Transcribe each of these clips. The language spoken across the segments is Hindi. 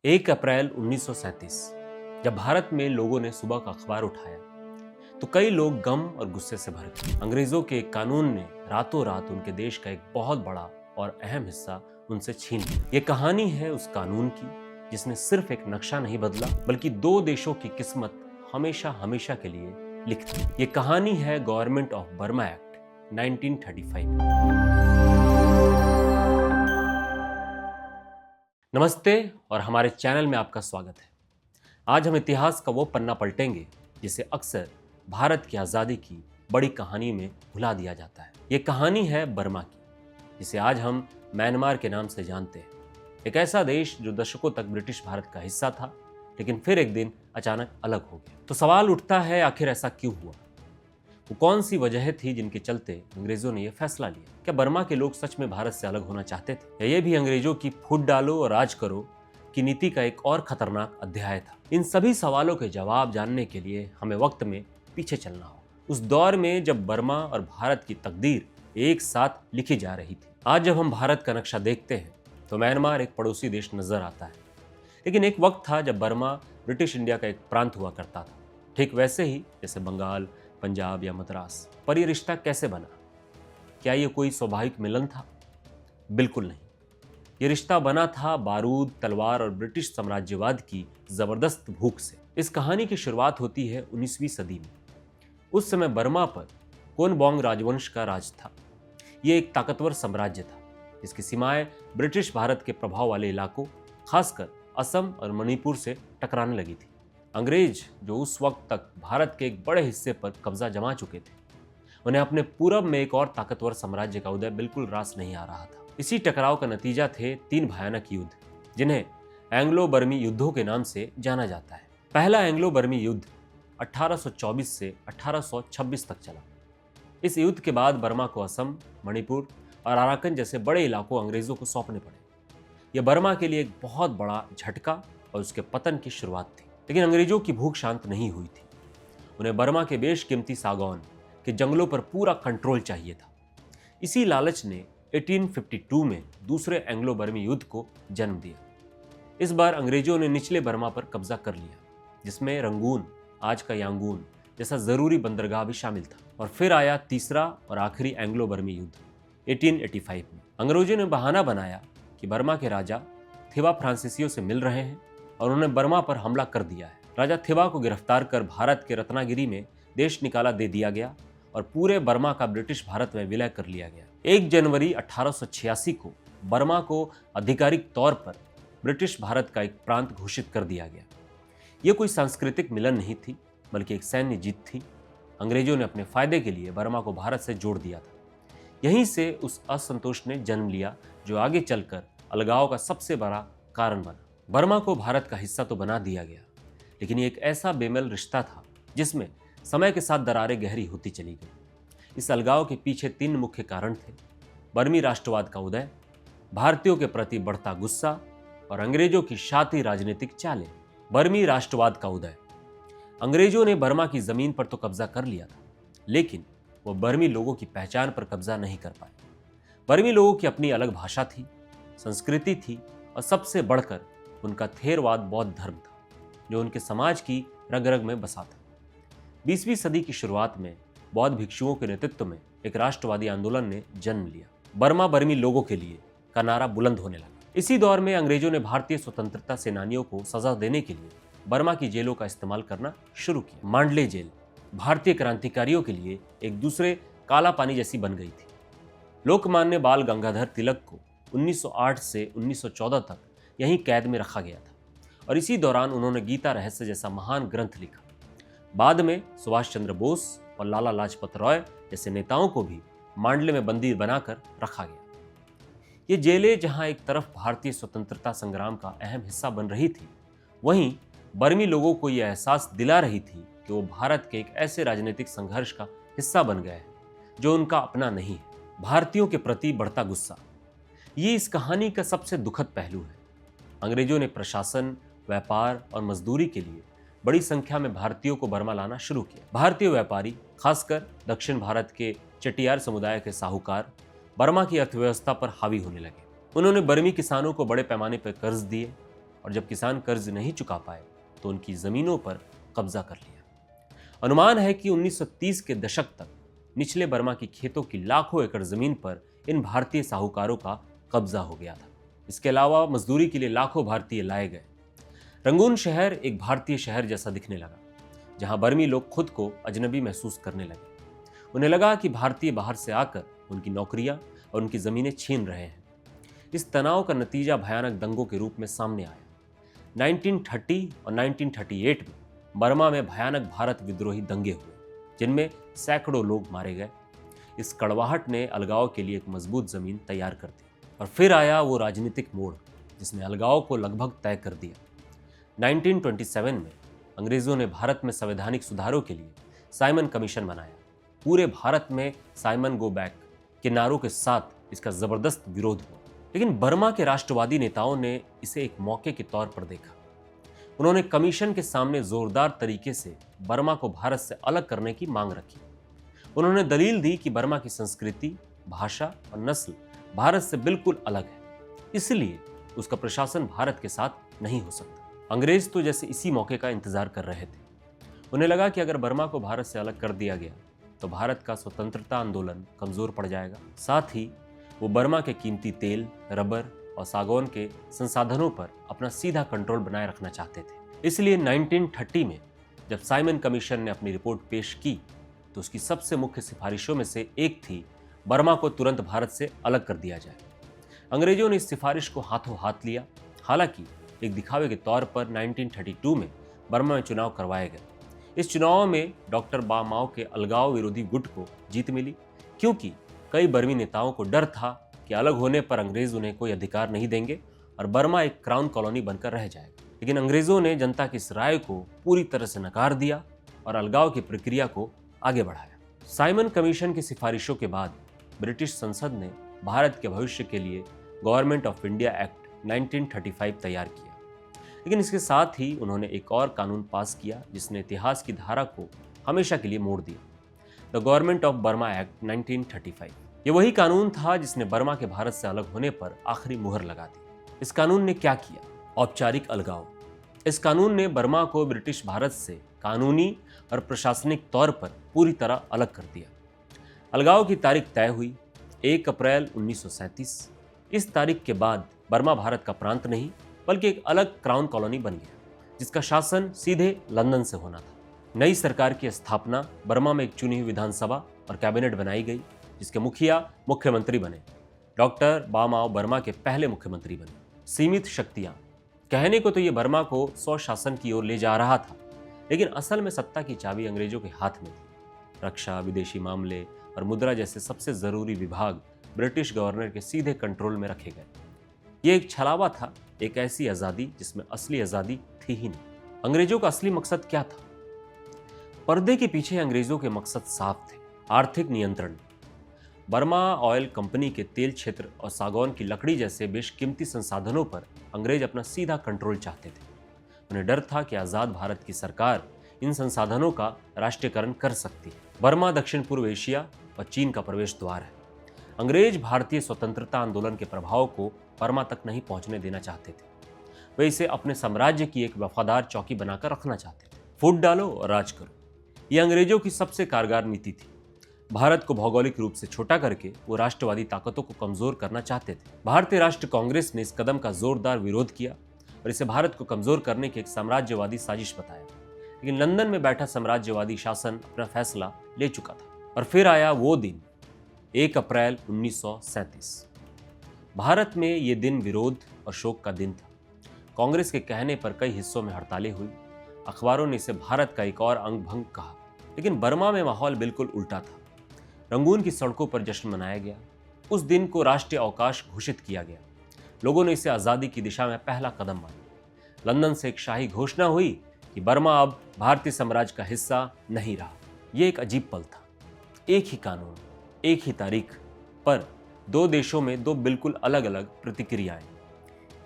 1 अप्रैल 1937 जब भारत में लोगों ने सुबह का अखबार उठाया तो कई लोग गम और गुस्से से भर गए। अंग्रेजों के एक कानून ने रातों रात उनके देश का एक बहुत बड़ा और अहम हिस्सा उनसे छीन लिया। ये कहानी है उस कानून की जिसने सिर्फ एक नक्शा नहीं बदला बल्कि दो देशों की किस्मत हमेशा हमेशा के लिए लिख दी। ये कहानी है गवर्नमेंट ऑफ बर्मा एक्ट 1935। नमस्ते और हमारे चैनल में आपका स्वागत है। आज हम इतिहास का वो पन्ना पलटेंगे जिसे अक्सर भारत की आज़ादी की बड़ी कहानी में भुला दिया जाता है। ये कहानी है बर्मा की, जिसे आज हम म्यांमार के नाम से जानते हैं। एक ऐसा देश जो दशकों तक ब्रिटिश भारत का हिस्सा था, लेकिन फिर एक दिन अचानक अलग हो गया। तो सवाल उठता है, आखिर ऐसा क्यों हुआ? वो कौन सी वजह थी जिनके चलते अंग्रेजों ने यह फैसला लिया? क्या बर्मा के लोग सच में भारत से अलग होना चाहते थे, या ये भी अंग्रेजों की फूट डालो और राज करो की नीति का एक और खतरनाक अध्याय था? इन सभी सवालों के जवाब जानने के लिए हमें वक्त में पीछे चलना हो, उस दौर में जब बर्मा और भारत की तकदीर एक साथ लिखी जा रही थी। आज जब हम भारत का नक्शा देखते हैं तो म्यांमार एक पड़ोसी देश नजर आता है, लेकिन एक वक्त था जब बर्मा ब्रिटिश इंडिया का एक प्रांत हुआ करता था, ठीक वैसे ही जैसे बंगाल, पंजाब या मद्रास। पर यह रिश्ता कैसे बना? क्या यह कोई स्वाभाविक मिलन था? बिल्कुल नहीं। यह रिश्ता बना था बारूद, तलवार और ब्रिटिश साम्राज्यवाद की जबरदस्त भूख से। इस कहानी की शुरुआत होती है 19वीं सदी में। उस समय बर्मा पर कोनबोंग राजवंश का राज था। यह एक ताकतवर साम्राज्य था जिसकी सीमाएं ब्रिटिश भारत के प्रभाव वाले इलाकों, खासकर असम और मणिपुर से टकराने लगी थी। अंग्रेज, जो उस वक्त तक भारत के एक बड़े हिस्से पर कब्जा जमा चुके थे, उन्हें अपने पूरब में एक और ताकतवर साम्राज्य का उदय बिल्कुल रास नहीं आ रहा था। इसी टकराव का नतीजा थे 3 भयानक युद्ध, जिन्हें एंग्लो बर्मी युद्धों के नाम से जाना जाता है। पहला एंग्लो बर्मी युद्ध 1824 से 1826 तक चला। इस युद्ध के बाद बर्मा को असम, मणिपुर और अराकन जैसे बड़े इलाकों अंग्रेजों को सौंपने पड़े। यह बर्मा के लिए एक बहुत बड़ा झटका और उसके पतन की शुरुआत थी। लेकिन अंग्रेजों की भूख शांत नहीं हुई थी। उन्हें बर्मा के बेशकीमती सागौन के जंगलों पर पूरा कंट्रोल चाहिए था। इसी लालच ने 1852 में दूसरे एंग्लो बर्मी युद्ध को जन्म दिया। इस बार अंग्रेजों ने निचले बर्मा पर कब्जा कर लिया, जिसमें रंगून, आज का यांगून जैसा जरूरी बंदरगाह भी शामिल था। और फिर आया तीसरा और आखिरी एंग्लो बर्मी युद्ध 1885 में। अंग्रेजों ने बहाना बनाया कि बर्मा के राजा थिवा फ्रांसीसियों से मिल रहे हैं और उन्होंने बर्मा पर हमला कर दिया है। राजा थिवा को गिरफ्तार कर भारत के रत्नागिरी में देश निकाला दे दिया गया और पूरे बर्मा का ब्रिटिश भारत में विलय कर लिया गया। 1 जनवरी 1886 को बर्मा को आधिकारिक तौर पर ब्रिटिश भारत का एक प्रांत घोषित कर दिया गया। यह कोई सांस्कृतिक मिलन नहीं थी, बल्कि एक सैन्य जीत थी। अंग्रेजों ने अपने फायदे के लिए बर्मा को भारत से जोड़ दिया था। यहीं से उस असंतोष ने जन्म लिया जो आगे चलकर अलगाव का सबसे बड़ा कारण बना। बर्मा को भारत का हिस्सा तो बना दिया गया, लेकिन ये एक ऐसा बेमेल रिश्ता था जिसमें समय के साथ दरारें गहरी होती चली गई। इस अलगाव के पीछे 3 मुख्य कारण थे: बर्मी राष्ट्रवाद का उदय, भारतीयों के प्रति बढ़ता गुस्सा और अंग्रेजों की शाती राजनीतिक चालें। बर्मी राष्ट्रवाद का उदय। अंग्रेजों ने बर्मा की जमीन पर तो कब्जा कर लिया था, लेकिन वो बर्मी लोगों की पहचान पर कब्जा नहीं कर पाए। बर्मी लोगों की अपनी अलग भाषा थी, संस्कृति थी और सबसे बढ़कर उनका थेरवाद बौद्ध धर्म था, जो उनके समाज की रग रग में बसा था। 20वीं सदी की शुरुआत में बौद्ध भिक्षुओं के नेतृत्व में एक राष्ट्रवादी आंदोलन ने जन्म लिया। बर्मा बर्मी लोगों के लिए का नारा बुलंद होने लगा। इसी दौर में अंग्रेजों ने भारतीय स्वतंत्रता सेनानियों को सजा देने के लिए बर्मा की जेलों का इस्तेमाल करना शुरू किया। मांडले जेल भारतीय क्रांतिकारियों के लिए एक दूसरे काला पानी जैसी बन गई थी। लोकमान्य बाल गंगाधर तिलक को 1908 से 1914 तक यहीं कैद में रखा गया था और इसी दौरान उन्होंने गीता रहस्य जैसा महान ग्रंथ लिखा। बाद में सुभाष चंद्र बोस और लाला लाजपत राय जैसे नेताओं को भी मांडले में बंदी बनाकर रखा गया। ये जेलें जहां एक तरफ भारतीय स्वतंत्रता संग्राम का अहम हिस्सा बन रही थी, वहीं बर्मी लोगों को यह एहसास दिला रही थी कि वो भारत के एक ऐसे राजनीतिक संघर्ष का हिस्सा बन गए हैं जो उनका अपना नहीं है। भारतीयों के प्रति बढ़ता गुस्सा, ये इस कहानी का सबसे दुखद पहलू है। अंग्रेजों ने प्रशासन, व्यापार और मजदूरी के लिए बड़ी संख्या में भारतीयों को बर्मा लाना शुरू किया। भारतीय व्यापारी, खासकर दक्षिण भारत के चटियार समुदाय के साहूकार, बर्मा की अर्थव्यवस्था पर हावी होने लगे। उन्होंने बर्मी किसानों को बड़े पैमाने पर कर्ज दिए और जब किसान कर्ज नहीं चुका पाए तो उनकी जमीनों पर कब्जा कर लिया। अनुमान है कि 1930 के दशक तक निचले बर्मा की खेतों की लाखों एकड़ जमीन पर इन भारतीय साहूकारों का कब्जा हो गया था। इसके अलावा मजदूरी के लिए लाखों भारतीय लाए गए। रंगून शहर एक भारतीय शहर जैसा दिखने लगा, जहां बर्मी लोग खुद को अजनबी महसूस करने लगे। उन्हें लगा कि भारतीय बाहर से आकर उनकी नौकरियां और उनकी जमीनें छीन रहे हैं। इस तनाव का नतीजा भयानक दंगों के रूप में सामने आया। 1930 और 1938 में बर्मा में भयानक भारत विद्रोही दंगे हुए, जिनमें सैकड़ों लोग मारे गए। इस कड़वाहट ने अलगाव के लिए एक मजबूत जमीन तैयार कर दी। और फिर आया वो राजनीतिक मोड़ जिसने अलगाव को लगभग तय कर दिया। 1927 में अंग्रेजों ने भारत में संवैधानिक सुधारों के लिए साइमन कमीशन बनाया। पूरे भारत में साइमन गो बैक के नारों के साथ इसका जबरदस्त विरोध हुआ, लेकिन बर्मा के राष्ट्रवादी नेताओं ने इसे एक मौके के तौर पर देखा। उन्होंने कमीशन के सामने जोरदार तरीके से बर्मा को भारत से अलग करने की मांग रखी। उन्होंने दलील दी कि बर्मा की संस्कृति, भाषा और नस्ल भारत से बिल्कुल अलग है, इसलिए उसका प्रशासन भारत के साथ नहीं हो सकता। अंग्रेज तो जैसे इसी मौके का इंतजार कर रहे थे। उन्हें लगा कि अगर बर्मा को भारत से अलग कर दिया गया तो भारत का स्वतंत्रता आंदोलन कमजोर पड़ जाएगा। साथ ही वो बर्मा के कीमती तेल, रबर और सागौन के संसाधनों पर अपना सीधा कंट्रोल बनाए रखना चाहते थे। इसलिए 1930 में जब साइमन कमीशन ने अपनी रिपोर्ट पेश की तो उसकी सबसे मुख्य सिफारिशों में से एक थी बर्मा को तुरंत भारत से अलग कर दिया जाए। अंग्रेजों ने इस सिफारिश को हाथों हाथ लिया। हालांकि एक दिखावे के तौर पर 1932 में बर्मा में चुनाव करवाए गए। इस चुनाव में डॉक्टर बा माओ के अलगाव विरोधी गुट को जीत मिली, क्योंकि कई बर्मी नेताओं को डर था कि अलग होने पर अंग्रेज उन्हें कोई अधिकार नहीं देंगे और बर्मा एक क्राउन कॉलोनी बनकर रह जाएगा। लेकिन अंग्रेजों ने जनता की इस राय को पूरी तरह से नकार दिया और अलगाव की प्रक्रिया को आगे बढ़ाया। साइमन कमीशन की सिफारिशों के बाद ब्रिटिश संसद ने भारत के भविष्य के लिए गवर्नमेंट ऑफ इंडिया एक्ट 1935 तैयार किया। लेकिन इसके साथ ही उन्होंने एक और कानून पास किया जिसने इतिहास की धारा को हमेशा के लिए मोड़ दिया, the government of Burma act 1935। ये वही कानून था जिसने बर्मा के भारत से अलग होने पर आखिरी मुहर लगा दी। इस कानून ने क्या किया? औपचारिक अलगाव। इस कानून ने बर्मा को ब्रिटिश भारत से कानूनी और प्रशासनिक तौर पर पूरी तरह अलग कर दिया। अलगाव की तारीख तय हुई 1 अप्रैल 1937। इस तारीख के बाद बर्मा भारत का प्रांत नहीं बल्कि एक अलग क्राउन कॉलोनी बन गया, जिसका शासन सीधे लंदन से होना था। नई सरकार की स्थापना, बर्मा में एक चुनी हुई विधानसभा और कैबिनेट बनाई गई, जिसके मुखिया मुख्यमंत्री बने। डॉक्टर बा माओ बर्मा के पहले मुख्यमंत्री बने। सीमित शक्तियां। कहने को तो ये बर्मा को स्वशासन की ओर ले जा रहा था, लेकिन असल में सत्ता की चाबी अंग्रेजों के हाथ में थी। रक्षा, विदेशी मामले और मुद्रा जैसे सबसे जरूरी विभाग ब्रिटिश गवर्नर के सीधे कंट्रोल में रखे गए। ये एक छलावा था, एक ऐसी आजादी जिसमें असली आजादी थी ही नहीं। अंग्रेजों का असली मकसद क्या था? पर्दे के पीछे अंग्रेजों के मकसद साफ थे। आर्थिक नियंत्रण। बर्मा ऑयल कंपनी के तेल क्षेत्र और सागौन की लकड़ी जैसे बेशकीमती संसाधनों पर अंग्रेज अपना सीधा कंट्रोल चाहते थे। उन्हें डर था कि आजाद भारत की सरकार इन संसाधनों का राष्ट्रीयकरण कर सकती है। बर्मा दक्षिण पूर्व एशिया और चीन का प्रवेश द्वार है। अंग्रेज भारतीय स्वतंत्रता आंदोलन के प्रभाव को बर्मा तक नहीं पहुंचने देना चाहते थे। वे इसे अपने साम्राज्य की एक वफादार चौकी बनाकर रखना चाहते थे। फूट डालो और राज करो, यह अंग्रेजों की सबसे कारगर नीति थी। भारत को भौगोलिक रूप से छोटा करके वो राष्ट्रवादी ताकतों को कमजोर करना चाहते थे। भारतीय राष्ट्र कांग्रेस ने इस कदम का जोरदार विरोध किया और इसे भारत को कमजोर करने की एक साम्राज्यवादी साजिश बताया। लेकिन लंदन में बैठा साम्राज्यवादी शासन अपना फैसला ले चुका था। और फिर आया वो दिन, 1 अप्रैल 1937। भारत में ये दिन विरोध और शोक का दिन था। कांग्रेस के कहने पर कई हिस्सों में हड़तालें हुई। अखबारों ने इसे भारत का एक और अंग भंग कहा। लेकिन बर्मा में माहौल बिल्कुल उल्टा था। रंगून की सड़कों पर जश्न मनाया गया। उस दिन को राष्ट्रीय अवकाश घोषित किया गया। लोगों ने इसे आज़ादी की दिशा में पहला कदम माना। लंदन से एक शाही घोषणा हुई कि बर्मा अब भारतीय साम्राज्य का हिस्सा नहीं रहा। यह एक अजीब पल था। एक ही कानून, एक ही तारीख, पर दो देशों में दो बिल्कुल अलग अलग प्रतिक्रियाएं।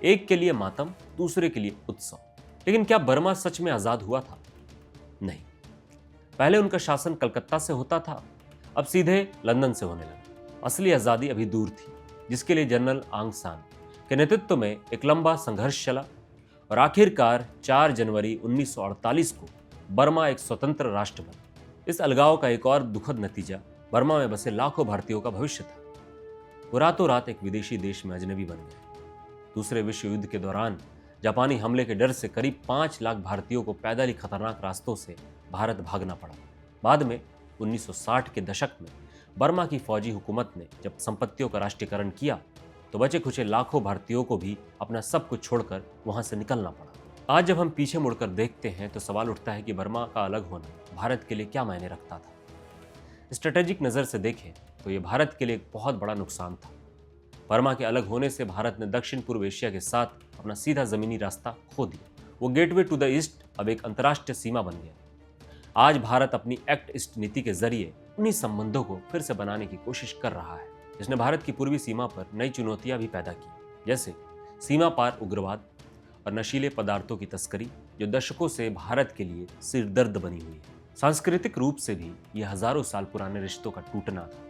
एक के लिए मातम, दूसरे के लिए उत्सव। लेकिन क्या बर्मा सच में आजाद हुआ था? नहीं। पहले उनका शासन कलकत्ता से होता था, अब सीधे लंदन से होने लगा। असली आजादी अभी दूर थी, जिसके लिए जनरल आंग सान के नेतृत्व में एक लंबा संघर्ष चला और आखिरकार 4 जनवरी 1948 को बर्मा एक स्वतंत्र राष्ट्र बना। इस अलगाव का एक और दुखद नतीजा बर्मा में बसे लाखों भारतीयों का भविष्य था। वो रातों रात एक विदेशी देश में अजनबी बन गए। दूसरे विश्व युद्ध के दौरान जापानी हमले के डर से करीब 5 लाख भारतीयों को पैदल ही खतरनाक रास्तों से भारत भागना पड़ा। बाद में 1960 के दशक में बर्मा की फौजी हुकूमत ने जब संपत्तियों का राष्ट्रीयकरण किया तो बचे खुचे लाखों भारतीयों को भी अपना सब कुछ छोड़कर वहां से निकलना पड़ा। आज जब हम पीछे मुड़कर देखते हैं तो सवाल उठता है कि बर्मा का अलग होना भारत के लिए क्या मायने रखता था। स्ट्रेटेजिक नज़र से देखें तो ये भारत के लिए एक बहुत बड़ा नुकसान था। बर्मा के अलग होने से भारत ने दक्षिण पूर्व एशिया के साथ अपना सीधा जमीनी रास्ता खो दिया। वो गेटवे टू द ईस्ट अब एक अंतर्राष्ट्रीय सीमा बन गया। आज भारत अपनी एक्ट ईस्ट नीति के जरिए उन्हीं संबंधों को फिर से बनाने की कोशिश कर रहा है, जिसने भारत की पूर्वी सीमा पर नई चुनौतियां भी पैदा की, जैसे सीमा पार उग्रवाद और नशीले पदार्थों की तस्करी, जो दशकों से भारत के लिए सिरदर्द बनी हुई है। सांस्कृतिक रूप से भी ये हजारों साल पुराने रिश्तों का टूटना था,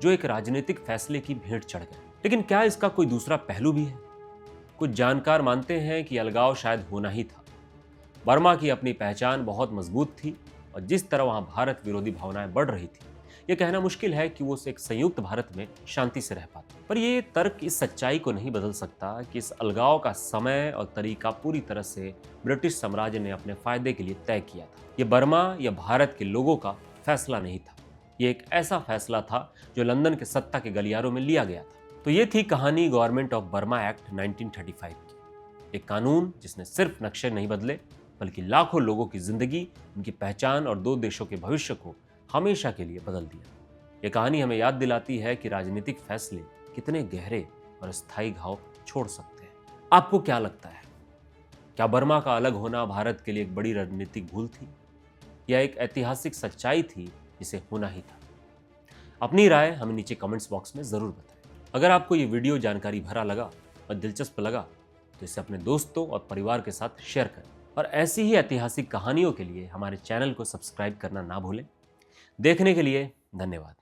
जो एक राजनीतिक फैसले की भेंट चढ़ गए। लेकिन क्या इसका कोई दूसरा पहलू भी है? कुछ जानकार मानते हैं कि अलगाव शायद होना ही था। बर्मा की अपनी पहचान बहुत मजबूत थी और जिस तरह वहां भारत विरोधी भावनाएं बढ़ रही थी, यह कहना मुश्किल है कि वो एक संयुक्त भारत में शांति से रह पाते। पर यह तर्क इस सच्चाई को नहीं बदल सकता कि इस अलगाव का समय और तरीका पूरी तरह से ब्रिटिश साम्राज्य ने अपने फायदे के लिए तय किया था। यह बर्मा या भारत के लोगों का फैसला नहीं था। यह एक ऐसा फैसला था जो लंदन के सत्ता के गलियारों में लिया गया था। तो ये थी कहानी गवर्नमेंट ऑफ बर्मा एक्ट 1935 की। एक कानून जिसने सिर्फ नक्शे नहीं बदले बल्कि लाखों लोगों की जिंदगी, उनकी पहचान और दो देशों के भविष्य को हमेशा के लिए बदल दिया। ये कहानी हमें याद दिलाती है कि राजनीतिक फैसले कितने गहरे और स्थायी घाव छोड़ सकते हैं। आपको क्या लगता है? क्या बर्मा का अलग होना भारत के लिए एक बड़ी रणनीतिक भूल थी या एक ऐतिहासिक सच्चाई थी जिसे होना ही था? अपनी राय हमें नीचे कमेंट्स बॉक्स में जरूर बताएं। अगर आपको ये वीडियो जानकारी भरा लगा और दिलचस्प लगा तो इसे अपने दोस्तों और परिवार के साथ शेयर करें और ऐसी ही ऐतिहासिक कहानियों के लिए हमारे चैनल को सब्सक्राइब करना ना भूलें। देखने के लिए धन्यवाद।